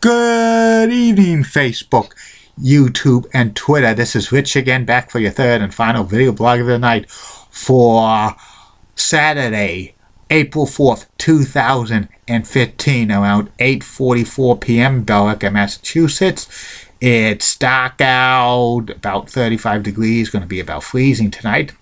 Good evening, Facebook, YouTube, and Twitter. This is Rich again, back for your third and final video blog of the night for Saturday, April 4th, 2015, around 8:44 p.m. Billerica, Massachusetts. It's dark out, about 35 degrees, going to be about freezing tonight.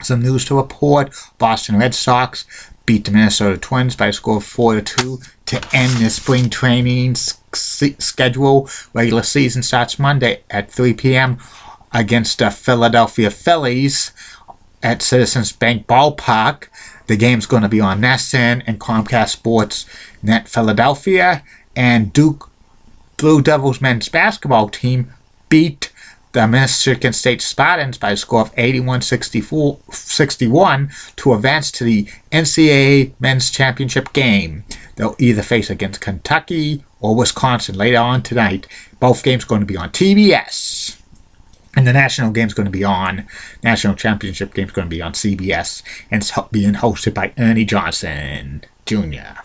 Some news to report. Boston Red Sox beat the Minnesota Twins by a score of 4-2 to end the spring training schedule. Regular season starts Monday at 3 p.m. against the Philadelphia Phillies at Citizens Bank Ballpark. The game's going to be on NESN and Comcast Sports Net Philadelphia. And Duke Blue Devils men's basketball team beat the Michigan State Spartans by a score of 81-61 to advance to the NCAA men's championship game. They'll either face against Kentucky or Wisconsin later on tonight. Both games going to be on TBS. And the national championship game's going to be on CBS, and it's being hosted by Ernie Johnson Jr.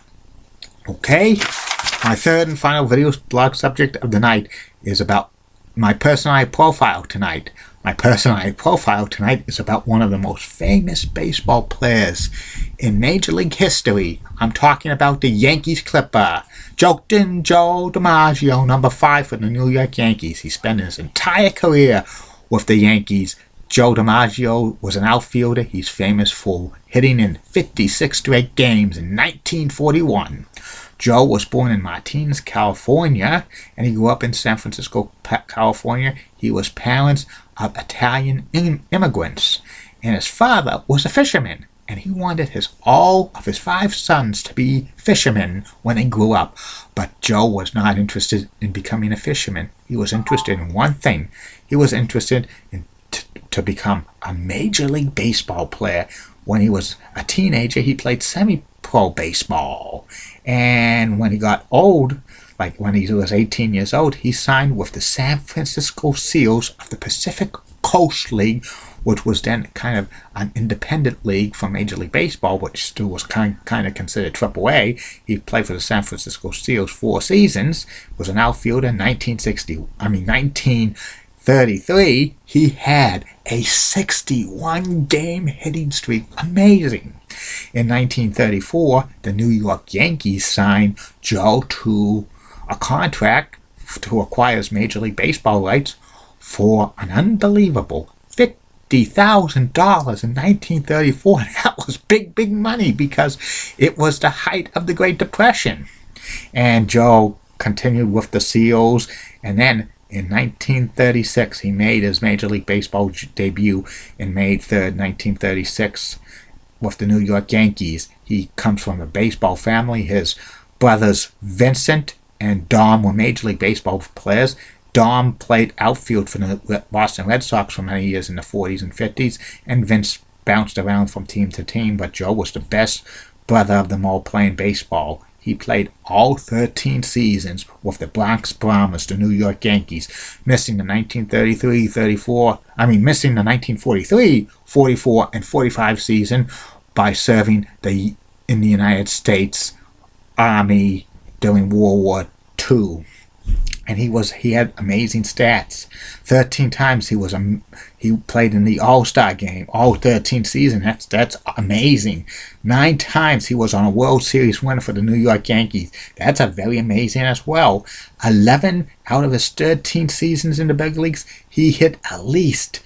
Okay, my third and final video blog subject of the night is about my personality profile tonight. My personality profile tonight is about one of the most famous baseball players in Major League history. I'm talking about the Yankees Clipper, Joe DiMaggio, number 5 for the New York Yankees. He spent his entire career with the Yankees. Joe DiMaggio was an outfielder. He's famous for hitting in 56 straight games in 1941. Joe was born in Martinez, California, and he grew up in San Francisco, California. He was parents of Italian immigrants, and his father was a fisherman, and he wanted all of his 5 sons to be fishermen when they grew up. But Joe was not interested in becoming a fisherman. He was interested in one thing. He was interested in to become a Major League Baseball player. When he was a teenager, he played semi-pro baseball. And when he got old, like when he was 18 years old, he signed with the San Francisco Seals of the Pacific Coast League, which was then kind of an independent league from Major League Baseball, which still was kind of considered AAA. He played for the San Francisco Seals 4 seasons, was an outfielder in 1933. He had a 61-game hitting streak. Amazing. In 1934, the New York Yankees signed Joe to a contract to acquire his Major League Baseball rights for an unbelievable $50,000 in 1934. That was big money because it was the height of the Great Depression. And Joe continued with the Seals, and then in 1936, he made his Major League Baseball debut in May 3rd, 1936, with the New York Yankees. He comes from a baseball family. His brothers Vincent and Dom were Major League Baseball players. Dom played outfield for the Boston Red Sox for many years in the 40s and 50s, and Vince bounced around from team to team, but Joe was the best brother of them all playing baseball. He played all 13 seasons with the Bronx Bombers, the New York Yankees, missing the 1943, 44, and 45 season by serving in the United States Army during World War II. And he had amazing stats. 13 times he played in the All-Star game, all 13 seasons. That's amazing. 9 times he was on a World Series winner for the New York Yankees. That's a very amazing as well. 11 out of his 13 seasons in the big leagues, he hit at least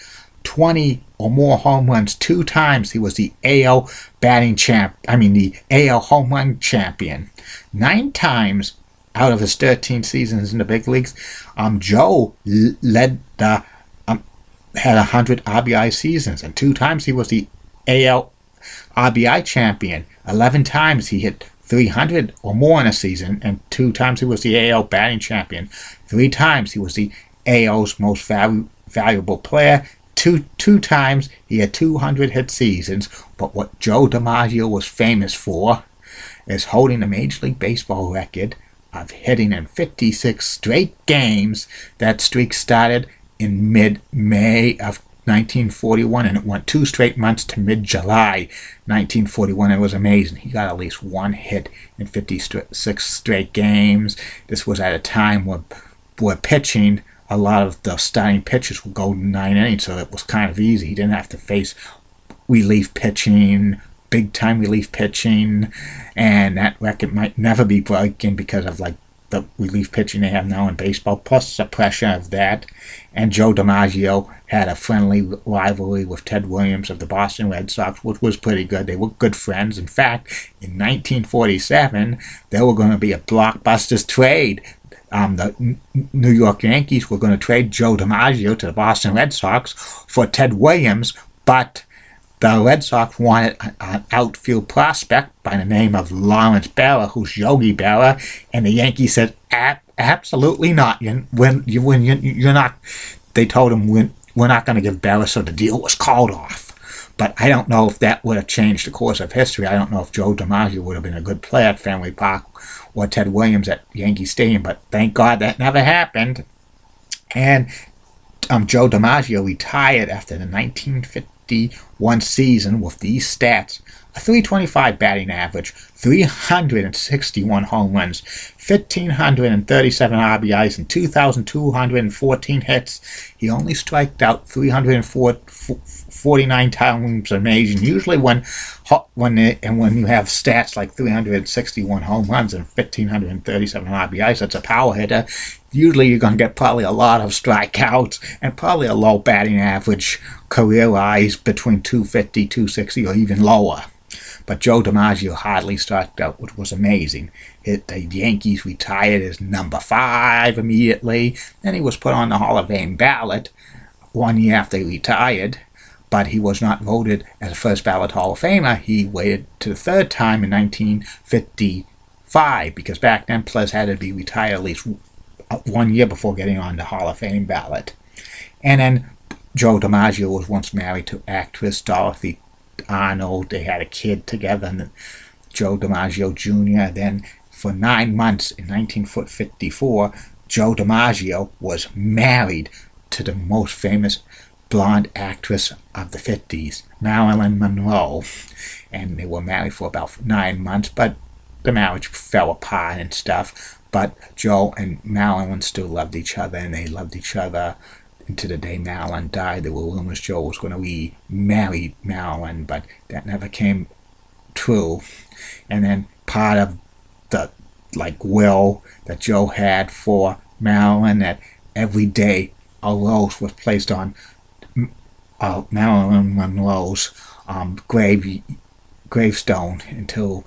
20 or more home runs. 2 times he was the AL the AL home run champion. 9 times out of his 13 seasons in the big leagues, Joe had 100 RBI seasons, and 2 times he was the AL RBI champion. 11 times he hit 300 or more in a season, and 2 times he was the AL batting champion. 3 times he was the AL's most valuable player. Two times he had 200 hit seasons. But what Joe DiMaggio was famous for is holding the Major League Baseball record of hitting in 56 straight games. That streak started in mid-May of 1941, and it went 2 straight months to mid-July 1941. It was amazing. He got at least 1 hit in 56 straight games. This was at a time where pitching, a lot of the starting pitchers would go 9 innings, so it was kind of easy. He didn't have to face relief pitching, big-time relief pitching, and that record might never be broken because of like the relief pitching they have now in baseball, plus the pressure of that. And Joe DiMaggio had a friendly rivalry with Ted Williams of the Boston Red Sox, which was pretty good. They were good friends. In fact, in 1947, there were going to be a blockbusters trade. The New York Yankees were going to trade Joe DiMaggio to the Boston Red Sox for Ted Williams, but the Red Sox wanted an outfield prospect by the name of Lawrence Berra, who's Yogi Berra, and the Yankees said, absolutely not. You're not. They told him, we're not going to give Berra, so the deal was called off. But I don't know if that would have changed the course of history. I don't know if Joe DiMaggio would have been a good player at Fenway Park or Ted Williams at Yankee Stadium, but thank God that never happened. And Joe DiMaggio retired after the 1951 season with these stats: a .325 batting average, 361 home runs, 1,537 RBIs, and 2,214 hits. He only striked out 349 times. Amazing. Usually when you have stats like 361 home runs and 1,537 RBIs, that's a power hitter. Usually you're going to get probably a lot of strikeouts and probably a low batting average, career-wise between 250, 260, or even lower. But Joe DiMaggio hardly struck out, which was amazing. The Yankees retired as number 5 immediately. Then he was put on the Hall of Fame ballot 1 year after he retired, but he was not voted as a first ballot Hall of Famer. He waited to the 3rd time in 1955, because back then players had to be retired at least 1 year before getting on the Hall of Fame ballot. And then Joe DiMaggio was once married to actress Dorothy Arnold. They had a kid together, and Joe DiMaggio Jr. Then for 9 months in 1954, Joe DiMaggio was married to the most famous blonde actress of the 50s, Marilyn Monroe. And they were married for about 9 months, but the marriage fell apart and stuff. But Joe and Marilyn still loved each other, and they loved each other until the day Marilyn died. There were rumors Joe was going to remarry Marilyn, but that never came true. And then part of the will that Joe had for Marilyn, that every day a rose was placed on Marilyn Monroe's gravestone until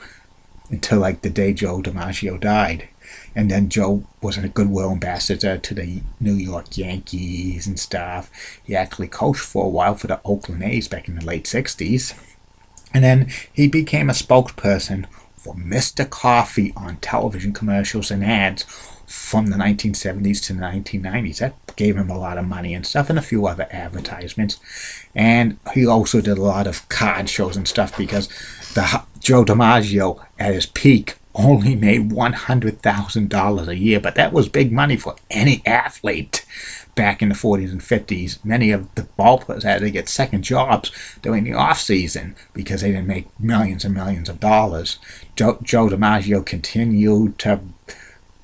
like the day Joe DiMaggio died. And then Joe was a goodwill ambassador to the New York Yankees and stuff. He actually coached for a while for the Oakland A's back in the late 60s. And then he became a spokesperson for Mr. Coffee on television commercials and ads from the 1970s to the 1990s. That gave him a lot of money and stuff, and a few other advertisements. And he also did a lot of card shows and stuff, because Joe DiMaggio at his peak only made $100,000 a year, but that was big money for any athlete back in the 40s and 50s. Many of the ball players had to get second jobs during the off season because they didn't make millions and millions of dollars. Joe DiMaggio continued to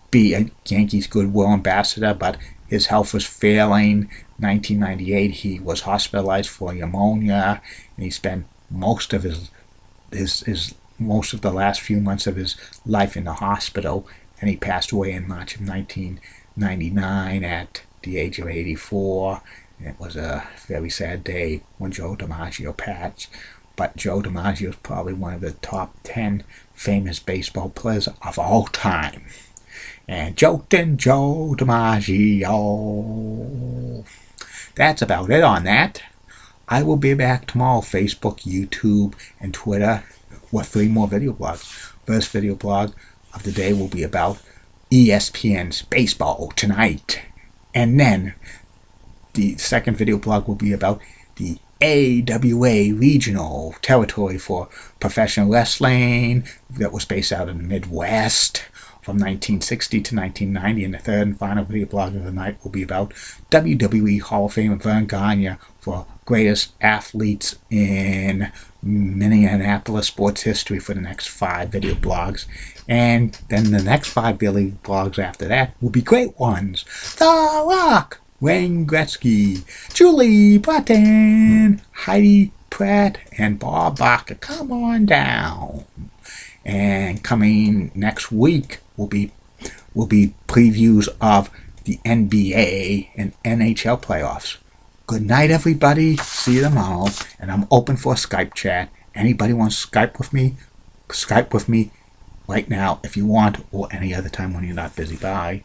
be a Yankees goodwill ambassador, but his health was failing. 1998, he was hospitalized for pneumonia, and he spent most of the last few months of his life in the hospital, and he passed away in March of 1999 at the age of 84. And it was a very sad day when Joe DiMaggio passed, but Joe DiMaggio is probably one of the top 10 famous baseball players of all time. And Joe DiMaggio. That's about it on that. I will be back tomorrow, Facebook, YouTube, and Twitter, with 3 more video blogs. First video blog of the day will be about ESPN's Baseball Tonight. And then the second video blog will be about the AWA regional territory for professional wrestling that was based out in the Midwest from 1960 to 1990. And the third and final video blog of the night will be about WWE Hall of Famer Vern Gagne for greatest athletes in Minneapolis sports history for the next 5 video blogs. And then the next 5 video blogs after that will be great ones. The Rock, Wayne Gretzky, Julie Button, Heidi Pratt, and Bob Barker. Come on down. And coming next week will be previews of the NBA and NHL playoffs. Good night, everybody. See you tomorrow. And I'm open for a Skype chat. Anybody wants to Skype with me right now if you want, or any other time when you're not busy. Bye.